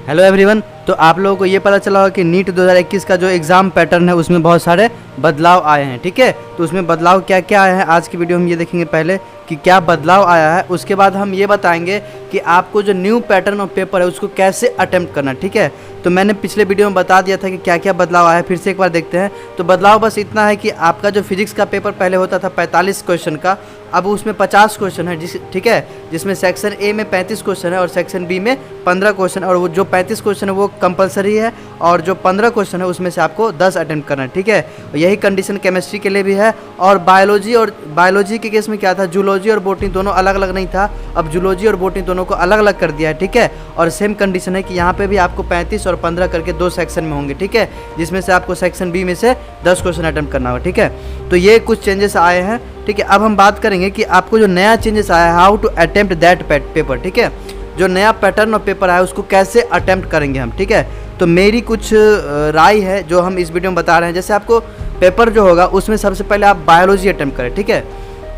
Hello everyone. तो आप लोगों को ये पता चला होगा कि नीट 2021 का जो एग्ज़ाम पैटर्न है उसमें बहुत सारे बदलाव आए हैं। ठीक है, तो उसमें बदलाव क्या क्या आए हैं आज की वीडियो में ये देखेंगे पहले कि क्या बदलाव आया है। उसके बाद हम ये बताएंगे कि आपको जो न्यू पैटर्न ऑफ पेपर है उसको कैसे अटेम्प्ट करना। ठीक है, तो मैंने पिछले वीडियो में बता दिया था कि क्या क्या बदलाव आया है, फिर से एक बार देखते हैं। तो बदलाव बस इतना है कि आपका जो फिजिक्स का पेपर पहले होता था 45 क्वेश्चन का, अब उसमें 50 क्वेश्चन है ठीक है, जिसमें सेक्शन ए में 35 क्वेश्चन है और सेक्शन बी में 15 क्वेश्चन, और वो जो 35 क्वेश्चन है वो कंपलसरी है और जो 15 क्वेश्चन है उसमें से आपको 10 अटेम्प्ट करना है। ठीक है, यही कंडीशन केमिस्ट्री के लिए भी है। और बायोलॉजी के केस में क्या था, जूलॉजी और बोटनी दोनों अलग अलग नहीं था, अब जूलॉजी और बोटनी दोनों को अलग अलग कर दिया है। ठीक है, और सेम कंडीशन है कि यहाँ पे भी आपको 35 और 15 करके 2 सेक्शन में होंगे। ठीक है, जिसमें से आपको सेक्शन बी में से 10 क्वेश्चन अटेम्प्ट करना होगा। ठीक है, तो ये कुछ चेंजेस आए हैं। ठीक है, अब हम बात करेंगे कि आपको जो नया चेंजेस आया है, how to attempt that paper. ठीक है, जो नया पैटर्न ऑफ पेपर आया है उसको कैसे अटेम्प्ट करेंगे हम। ठीक है, तो मेरी कुछ राय है जो हम इस वीडियो में बता रहे हैं। जैसे आपको पेपर जो होगा उसमें सबसे पहले आप बायोलॉजी अटेम्प्ट करें। ठीक है,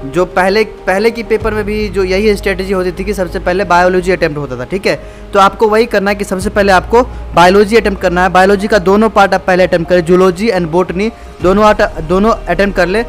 जो पहले की पेपर में भी जो यही स्ट्रेटेजी होती थी कि सबसे पहले बायोलॉजी अटेम्प्ट होता था। ठीक है, तो आपको वही करना है कि सबसे पहले आपको बायोलॉजी अटेम्प्ट करना है। बायोलॉजी का दोनों पार्ट आप पहले अटेम्प्ट करें, जूलॉजी एंड बोटनी दोनों अटेम्प्ट कर ले।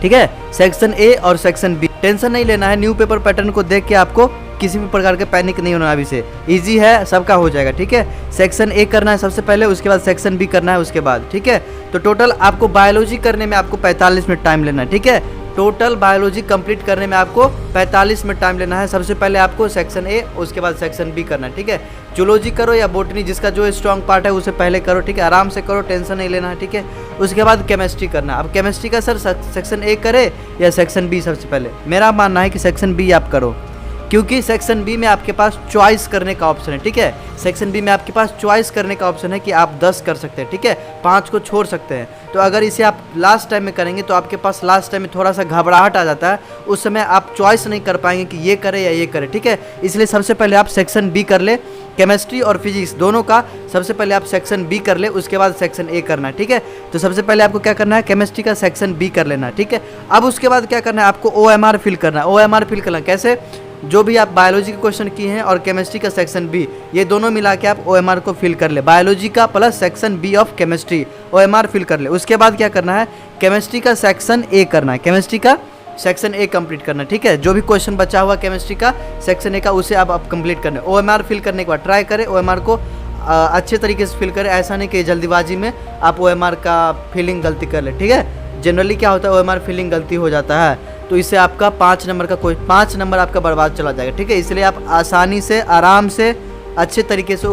ठीक है, सेक्शन ए और सेक्शन बी। टेंशन नहीं लेना है, न्यू पेपर पैटर्न को देख के आपको किसी भी प्रकार के पैनिक नहीं होना। अभी से इजी है, सबका हो जाएगा। ठीक है, सेक्शन ए करना है सबसे पहले, उसके बाद सेक्शन बी करना है उसके बाद। ठीक है, तो टोटल आपको बायोलॉजी करने में आपको 45 मिनट टाइम लेना है। ठीक है, टोटल बायोलॉजी कंप्लीट करने में आपको 45 मिनट टाइम लेना है। सबसे पहले आपको सेक्शन ए, उसके बाद सेक्शन बी करना है। ठीक है, जूलॉजी करो या बोटनी, जिसका जो स्ट्रॉन्ग पार्ट है उसे पहले करो। ठीक है, आराम से करो, टेंशन नहीं लेना है। ठीक है, उसके बाद केमिस्ट्री करना है। अब केमिस्ट्री का सर सेक्शन ए करे या सेक्शन बी, सबसे पहले मेरा मानना है कि सेक्शन बी आप करो, क्योंकि सेक्शन बी में आपके पास चॉइस करने का ऑप्शन है। ठीक है, सेक्शन बी में आपके पास चॉइस करने का ऑप्शन है कि आप 10 कर सकते हैं। ठीक है, 5 को छोड़ सकते हैं। तो अगर इसे आप लास्ट टाइम में करेंगे तो आपके पास लास्ट टाइम में थोड़ा सा घबराहट आ जाता है, उस समय आप चॉइस नहीं कर पाएंगे कि ये करे या ये करे। ठीक है, इसलिए सबसे पहले आप सेक्शन बी कर ले, केमिस्ट्री और फिजिक्स दोनों का सबसे पहले आप सेक्शन बी कर ले, उसके बाद सेक्शन ए करना है। ठीक है, तो सबसे पहले आपको क्या करना है, केमिस्ट्री का सेक्शन बी कर लेना है। ठीक है, अब उसके बाद क्या करना है, आपको OMR फिल करना है। OMR फिल करना कैसे, जो भी आप बायोलॉजी के क्वेश्चन किए हैं और केमिस्ट्री का सेक्शन बी, ये दोनों मिला के आप OMR को फिल कर ले, बायोलॉजी का plus section B of chemistry OMR fill कर ले। उसके बाद क्या करना है, केमिस्ट्री का सेक्शन ए करना है, केमिस्ट्री का सेक्शन ए कंप्लीट करना है। ठीक है, जो भी क्वेश्चन बचा हुआ केमिस्ट्री का सेक्शन ए का उसे आप कंप्लीट करना है। OMR फिल करने के बाद ट्राई करें OMR को अच्छे तरीके से फिल करें, ऐसा नहीं कि जल्दीबाजी में आप OMR का फिलिंग गलती कर ले। ठीक है, जनरली क्या होता है OMR फिलिंग गलती हो जाता है, तो इससे आपका 5 नंबर का 5 नंबर आपका बर्बाद चला जाएगा। ठीक है, इसलिए आप आसानी से आराम से अच्छे तरीके से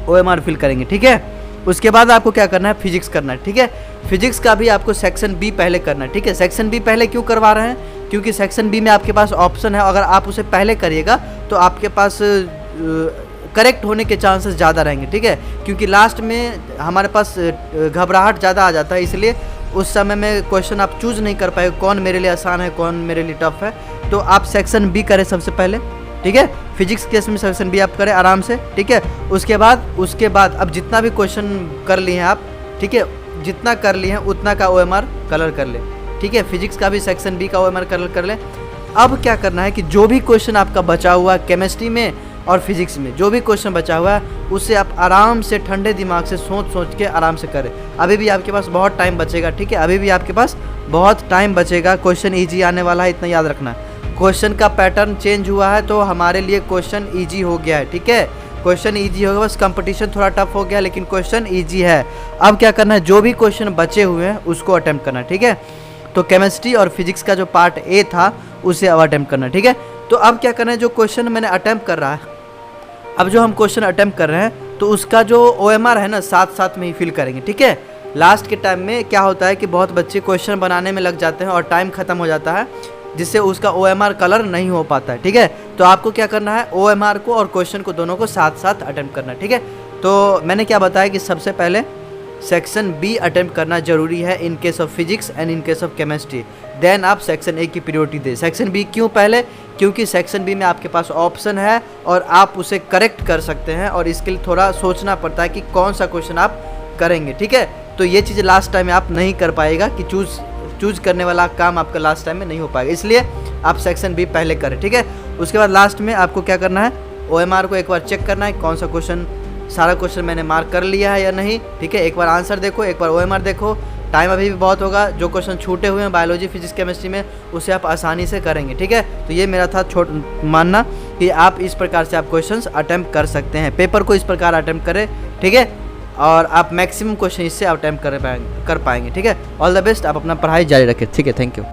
OMR फिल करेंगे। ठीक है, उसके बाद आपको क्या करना है, फिजिक्स करना है। ठीक है, फिजिक्स का भी आपको सेक्शन बी पहले करना है। ठीक है, सेक्शन बी पहले क्यों करवा रहे हैं, क्योंकि सेक्शन बी में आपके पास ऑप्शन है, अगर आप उसे पहले करिएगा तो आपके पास करेक्ट होने के चांसेस ज़्यादा रहेंगे। ठीक है, क्योंकि लास्ट में हमारे पास घबराहट ज़्यादा आ जाता है, इसलिए उस समय में क्वेश्चन आप चूज़ नहीं कर पाए कौन मेरे लिए आसान है कौन मेरे लिए टफ है। तो आप सेक्शन बी करें सबसे पहले। ठीक है, फिजिक्स केस में सेक्शन बी आप करें आराम से। ठीक है, उसके बाद अब जितना भी क्वेश्चन कर लिए हैं आप, ठीक है, जितना कर लिए हैं उतना का OMR कलर कर ले। ठीक है, फिजिक्स का भी सेक्शन बी का OMR कलर कर ले। अब क्या करना है कि जो भी क्वेश्चन आपका बचा हुआ केमिस्ट्री में और फिजिक्स में जो भी क्वेश्चन बचा हुआ है उससे आप आराम से ठंडे दिमाग से सोच के आराम से करें। अभी भी आपके पास बहुत टाइम बचेगा। ठीक है, अभी भी आपके पास बहुत टाइम बचेगा, क्वेश्चन ईजी आने वाला है, इतना याद रखना। क्वेश्चन का पैटर्न चेंज हुआ है तो हमारे लिए क्वेश्चन ईजी हो गया है। ठीक है, क्वेश्चन ईजी होगा, बस कंपटीशन थोड़ा टफ हो गया लेकिन क्वेश्चन ईजी है। अब क्या करना है, जो भी क्वेश्चन बचे हुए हैं उसको अटेम्प्ट करना है। ठीक है, तो केमिस्ट्री और फिजिक्स का जो पार्ट ए था उसे अब अटेम्प्ट करना है। ठीक है, तो अब क्या करना है, जो क्वेश्चन मैंने अटेम्प्ट कर रहा है, अब जो हम क्वेश्चन अटेम्प्ट कर रहे हैं तो उसका जो OMR है ना साथ में ही फिल करेंगे। ठीक है, लास्ट के टाइम में क्या होता है कि बहुत बच्चे क्वेश्चन बनाने में लग जाते हैं और टाइम ख़त्म हो जाता है, जिससे उसका OMR कलर नहीं हो पाता है। ठीक है, तो आपको क्या करना है, OMR को और क्वेश्चन को दोनों को साथ अटेम्प्ट करना है। ठीक है, तो मैंने क्या बताया कि सबसे पहले सेक्शन बी अटेम्प्ट करना जरूरी है in case of physics and in case of chemistry, then आप सेक्शन ए की प्रायोरिटी दें। सेक्शन बी क्यों पहले, क्योंकि सेक्शन बी में आपके पास ऑप्शन है और आप उसे करेक्ट कर सकते हैं और इसके लिए थोड़ा सोचना पड़ता है कि कौन सा क्वेश्चन आप करेंगे। ठीक है, तो ये चीज़ लास्ट टाइम में आप नहीं कर पाएगा कि चूज करने वाला काम आपका लास्ट टाइम में नहीं हो पाएगा, इसलिए आप सेक्शन बी पहले करें। ठीक है, उसके बाद लास्ट में आपको क्या करना है, OMR को एक बार चेक करना है कौन सा क्वेश्चन, सारा क्वेश्चन मैंने मार्क कर लिया है या नहीं, ठीक है। एक बार आंसर देखो, एक बार OMR देखो। टाइम अभी भी बहुत होगा, जो क्वेश्चन छूटे हुए हैं बायोलॉजी, फिजिक्स, केमिस्ट्री में उसे आप आसानी से करेंगे, ठीक है। तो ये मेरा था मानना कि आप इस प्रकार से आप क्वेश्चंस अटेम्प्ट कर सकते हैं, पेपर को इस प्रकार अटेम्प्ट करें, ठीक है। और आप मैक्सिमम क्वेश्चन इससे अटेम्प्ट कर पाएंगे, ठीक है। ऑल द बेस्ट, आप अपना पढ़ाई जारी रखें, ठीक है। Thank you.